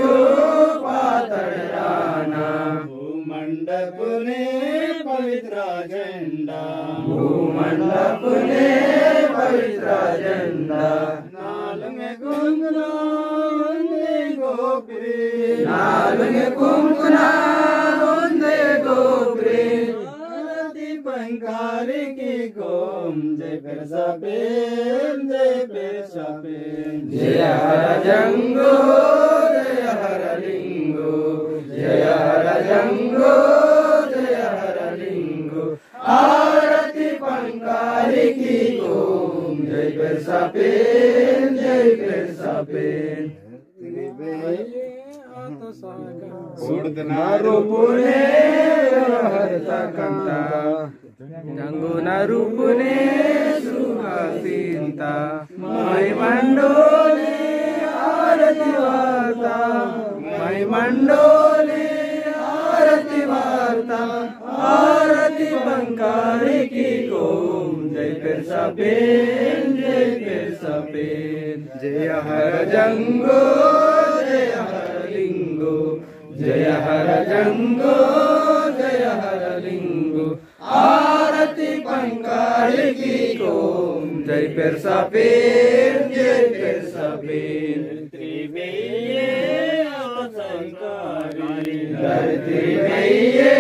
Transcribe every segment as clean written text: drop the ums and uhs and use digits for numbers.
को पातळराना भूमंडपुने पवित्र झंडा भूमंडपुने पवित्र झंडा नालुंगे कुंकुना वंदे गोपुरे नालुंगे कुंकुना वंदे गोपुरे आरती पंकारी की गोम जय पेरसापेन जय पेरसापेन जय हर जंगो जय हर लिंगो जय हर जंगो जय हर लिंगो आरती पंकारी की गोम जय पेरसापेन जय पेरसापेन रूपुने हरता कंता जंगो न रूपुने सुखासीनता मै मंडोले आरती वार्ता मै मंडोले आरती वार्ता आरती पंकारी की गोम जय पेरसापेन जय पेरसापेन जय हर जंगो जय हर लिंगो जय हर जंगो जय हर लिंगो आरती पंकारी की गोम जय पेरसापेन जय पेरसापेन त्रिवेये आसंकारी धरती मैये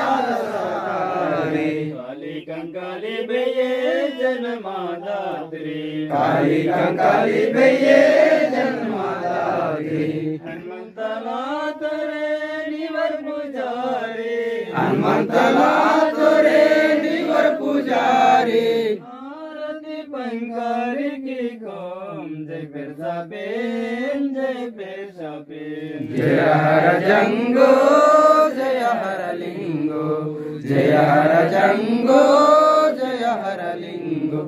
आसंकारी काली कंकाली बेये जन्मदात्री काली कंकाली बेये जन्मदात्री हनुमंतला तोरे निवर पुजारी हनुमंतला तोरे निवर पुजारी आरती पंकारी की गोम जय पेरसापेन जय पेरसापेन जय हर जंगो जय हर लिंगो जय हर जंगो जय हर लिंगो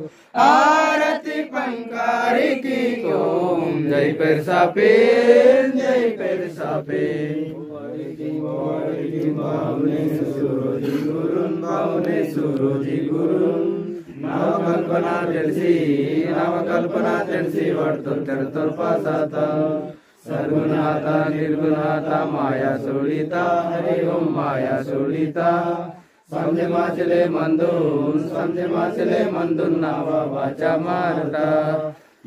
आरती पंकारी की गोम जय पेरसापेन जय पेरसापेन भावने सुरोजी गुरुन नवकल्पना तेरसी वर्तुल तेरतोर पासाता सर्वनाथा निर्गुणाता माया सोडिता हरि ओम माया सोडिता समझे माचले मंदुन नावा वाचा मारता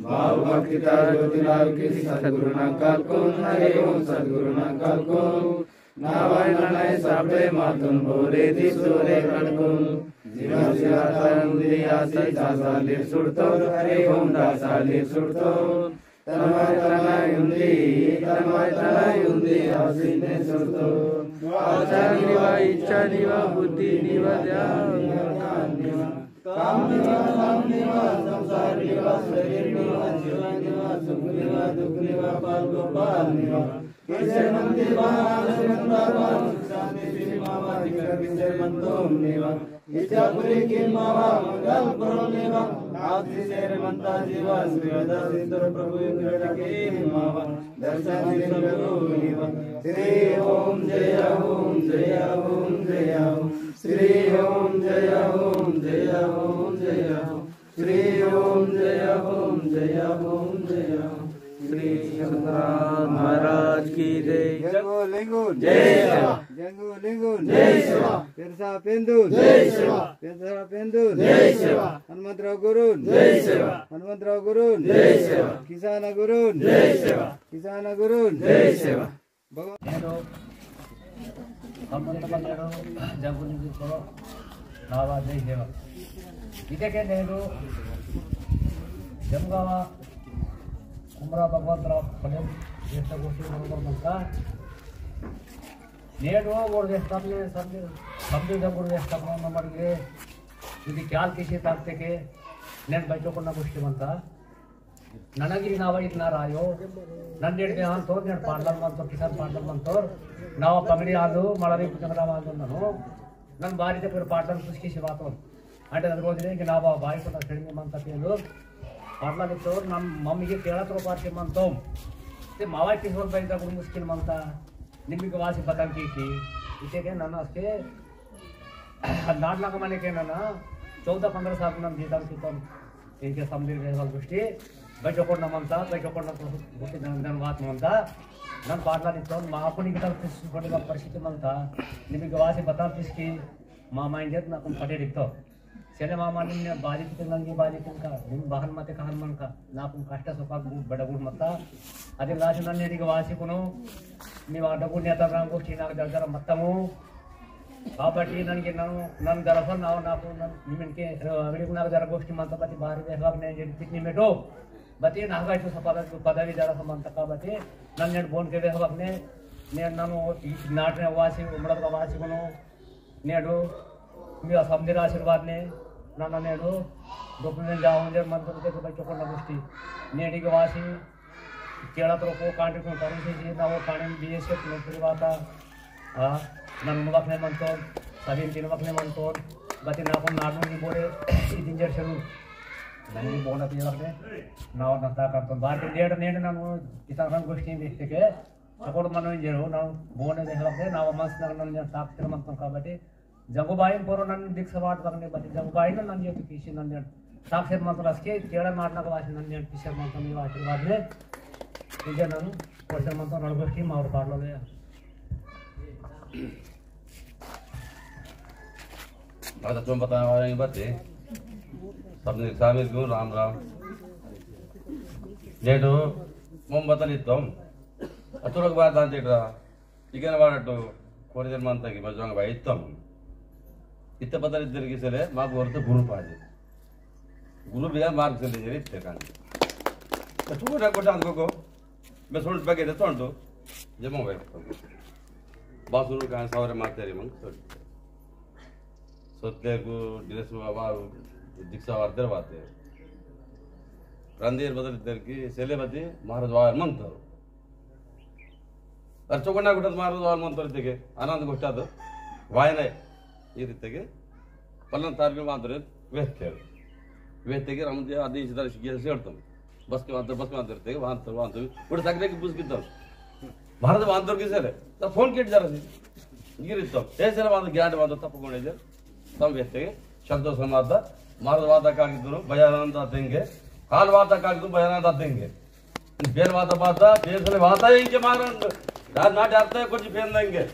भाव भक्तिता ज्योतिलाल की सद्गुरु ना कालकुन हरि ओम सद्गुरु ना कालकुन नावाय ननाय साबे मातुन बोरे दिसोरे कड़कुन जीवा शिवाता नंदियासी दासालिर सुरतो हरि ओम दासालिर सुरतो तनवाय तनवाय युंदी आसीने सुरतो आचा निवा इच्छा निवा बुद्धि निवा ध्यान निवा काम निवा संसार निवा शरीर निवा जीवन निवा सुख निवा दुख निवा पाल गोपाल निवा किसे मंदिर शांति श्री मामा दिकर किसे मंतोम निवा इच्छा पूरी की मामा मंगल करो निवा आखिरी शेर मंता जीवा श्रीवदा सिंदूर प्रभु इंद्र के मावा दर्शन सिंदूर निवा श्री ओम जय ओम जय ओम जय ओम श्री ओम जय ओम जय ओम जय ओम श्री ओम जय ओम जय ओम जय ओम श्री सतनाम महाराज की जय जंगो लिंगो जय शिवा जंगो लिंगो जय शिवा पेरसापेंदु जय शिवा पेरसापेंदु जय शिवा हनुमंतराव गुरुन जय शिवा हनुमंतराव गुरुन जय शिवा किसान गुरुन जय शिवा किसान गुरुन जय शिवा ಹನುಮಂತಪ್ಪನವರು ಜಂಗುಲಿಂಗೇಶ್ವರ ನಾವಾಜೈ ದೇವ ಇದಕ್ಕೆ నేను జంగావ కుమరా భగవంతరావు పల్లెం చేస్తగోష్ఠి మనమంత నేను ఓర్ చేస్తాను సభ్యులు జంగులు చేస్తాము ನಮಗೆ ఇది ಕ್ಯಾಲ್ ಕಿಸಿ ತಾಕ್ತಿಗೆ నేను ಬೈತೋಕೊಂಡ ಮುಷ್ಟಿಮಂತ ನನಗೆ ನಾವು ಇದನ್ನ ರಾಯೋ ನನ್ನ ಹಿಡಿದೆ ಅಂತವ್ರು నేను ಪಾಂಡಲ್ ಮಂತವ್ರು ಕಿಸಾನ್ ಪಾಂಡಲ್ ಮಂತವ್ರು ನಾವು ಪಗಡಿ ಆದು ಮಳರಿ ಚಂದ್ರರಾಮ ಆದು ನಾನು ನನ್ನ ಭಾರಿ దగ్గర పాటలు పుష్కిసి వాతం అంటే అది రోజునే ఇంక నా బావి కూడా కడిగి మంత పేరు పాటలు ఇచ్చోరు ನಮ್ಮ ಮಮ್ಮಿಗೆ ಕೇಳತ್ರ ಪಾರ್ಟಿ ಮಂತೋಂ ते मावा किसवर बैठा करून मुश्किल मानता निम्मिक वासी पता की इथे के नाना असते नाट लाख माने के नाना 14-15 साल नम जीता की इनके समझे गए गोष्टी बैठो कोण मानता बैठो कोण गोष्टी धन बात मानता ನನ್ನ ಪಾಡ್ಲಾನಿತ್ತು ಮಾಪುನಿಗೆ ತಲುಪಿಸಿಕೊಂಡಿರುವ ಪರಿಸ್ಥಿತಿ ಅಂತ ನಿಮಗೆ ವಾಸಿ ಬತಾಪಿಸ್ಕಿ ಮಾಮ ಇಂಡಿಯತ್ నాకు పడేడితో సెలే మామ నిన్న బాధిత నంగి బాధిత का ನಿಮ್ ಬಹನ್ ಮತ್ತೆ ಕಹನ್ ಮನ್ಕ నాకు ಕಷ್ಟ ಸುಖ ಬಡಗುಡ್ ಮತ್ತ ಅದೇ ಲಾಶ ನನ್ನೆಡಿಗೆ ವಾಸಿ ಕುನು ನೀವು ಅಡಗುಡ್ ನೇತ ರಂಗೋಷ್ಠಿ నాకు దగ్గర మొత్తము కాబట్టి ನನಗೆ ನನ್ನ ದರಫ నాకు ನಿಮಗೆ ಅವಿಡಿಗೆ నాకు ಜರಗೋಷ್ಠಿ ಮಂತ ಬತಿ ಬಾರಿ ಬೇಗ ನೇ ಜಿಟ್ನಿ ಮೇಟೋ ಬತಿ ನಾಗಾಯ್ತು ಪದವಿ ಜರ ಸಂಬಂಧ కాబట్టి ನನ್ನ ಬೋನ್ ಕೆ ಬೇಗನೆ ನಾನು ನಾಟನೆ ವಾಸಿ ಉಮರದ ವಾಸಿಗುನು నేడు మీ సమధిర ఆశీర్వాదనే నన్ను నేడు డొక్కునే జావుందే మంత్రులతో బయటకొన్న గుష్టి నేడికి వాసి కేళత్రకో కాంట్రిక్ట్ కరెన్సీ ನಾವು ಕಾಣೆ ಬಿಎಸ್ಎಫ್ ನೋಡ್ತಿರುವಾಗ ನನ್ನ ಮಕ್ಕಳೇ ಮಂತೋ ಸವಿನ್ ತಿನ್ನ ಮಕ್ಕಳೇ ಮಂತೋ ಬತ್ತಿ ನಾವು ನಾಡು ಬೋಡೆ ಇಂಜೆಕ್ಷನ್ ನನಗೆ ಬೋನ ತಿನ್ನಕ್ಕೆ ನಾವು ನಂತ ಕರ್ತ ಬಾರ್ ನೇಡ ನಾನು ಇತರ ಗುಷ್ಟಿ ಬಿಟ್ಟಿಗೆ ತಗೊಂಡು ಮನೋ ಇಂಜರು ನಾವು ಬೋನೆ ದೇಹಕ್ಕೆ ನಾವು ಮನಸ್ಸಿನ ನನ್ನ ತಾಕ್ತಿರ ಮಂತ కాబట్టి ಜಂಗುಬಾಯಿನ ಪೋರು ನನ್ನ ದಿಕ್ಸವಾಟ್ ಬರನೆ ಬತ್ತಿ ಜಂಗುಬಾಯಿನ ನನ್ನ ಜೊತೆ ಕಿಸಿ ನನ್ನ ಸಾಕ್ಷರ ಮಂತ್ರ ಅಷ್ಟೇ ಕೇಳ ಮಾಡ್ನಾಗ ವಾಸಿ ನನ್ನ ಕಿಶರ್ ಮಂತ್ರ ನೀವು ಆಶೀರ್ವಾದನೆ ಈಗ ನಾನು ವರ್ಷ ಮಂತ್ರ ನಳಗೋಷ್ಠಿ ಅವ್ರು ಪಾಡ್ಲೋದೆ आता तुम बताया वाली बातें सबने शामिल क्यों राम राम नेटो मुम बतलित्तम अतुरक बात अंतेट्रा इगन वाडटो कोरिदर मंतकी मजंग बाई इत्तम इत्ते बतलिद्दरिगे सेले मागु वर्त गुरु पाजे गुरु बिया मार्ग सेले जेरी इत्ते कांगे तू कोटा अंदको बे सोल्ट बगे दे तोंटो जमो बाई बासुरु का सावरे मातेरी मंग सोतलेगु ड्रेस बाबा दीक्षा वार्दर बाते ರಂದಿರ್ ಬದಲಿದ್ದರ್ಕಿ ಸೆಲೆಬದಿ ಮಹಾರಾಜವಾರ್ ಮಂತರು ಅರ್ಚಕೊಂಡ ಗುಟ್ಟದ ಮಹಾರಾಜವಾರ್ ಮಂತರಿದ್ದೆಗೆ ಆನಂದ ಗುಟ್ಟದು ವಾಯನೆ ಈ ರೀತಿಗೆ ಪಲ್ಲನ್ ತಾರ್ಗೆ ಮಾತ್ರ ವೇತ್ತೇವೆ ವೇತ್ತೆಗೆ ರಮದೆ ಆದೇಶದ ಶಿಗೆ ಹೇಳ್ತಾನೆ ಬಸ್ಗೆ ಮಾತ್ರ ವಾಂತರು ಗುಟ್ಟು ತಗ್ನೆಗೆ ಬುಸ್ಕಿದ್ದವು ಭಾರತ ವಾಂತರ್ಗೆ ಸೇರೆ ಫೋನ್ ಕಿಟ್ ಜರಸಿ ಈಗಿರಿತ್ತು ಹೇಸರ ವಾದ ಗ್ಯಾಂಡ್ ವಾದ ತಪ್ಪಕೊಂಡಿದ್ದೆ ತಮ್ಮ ವೇತ್ತೆಗೆ ಶಬ್ದ ಸಮಾದ ಮಾರದವಾದಕ್ಕಾಗಿದ್ದರು ಭಯಾನಂದ ತೆಂಗೆ ಕಾಲ್ವಾದಕ್ಕಾಗಿದ್ದು ಭಯಾನಂದ ತೆಂಗೆ ಬೇರೆ ವಾದ ಬೇಸಲೆ ವಾದ ಹಿಂಗೆ ಮಾರ ನಾಟಿ ಅರ್ಥ ಕೊಂಚ ಬೇಂದಂಗೆ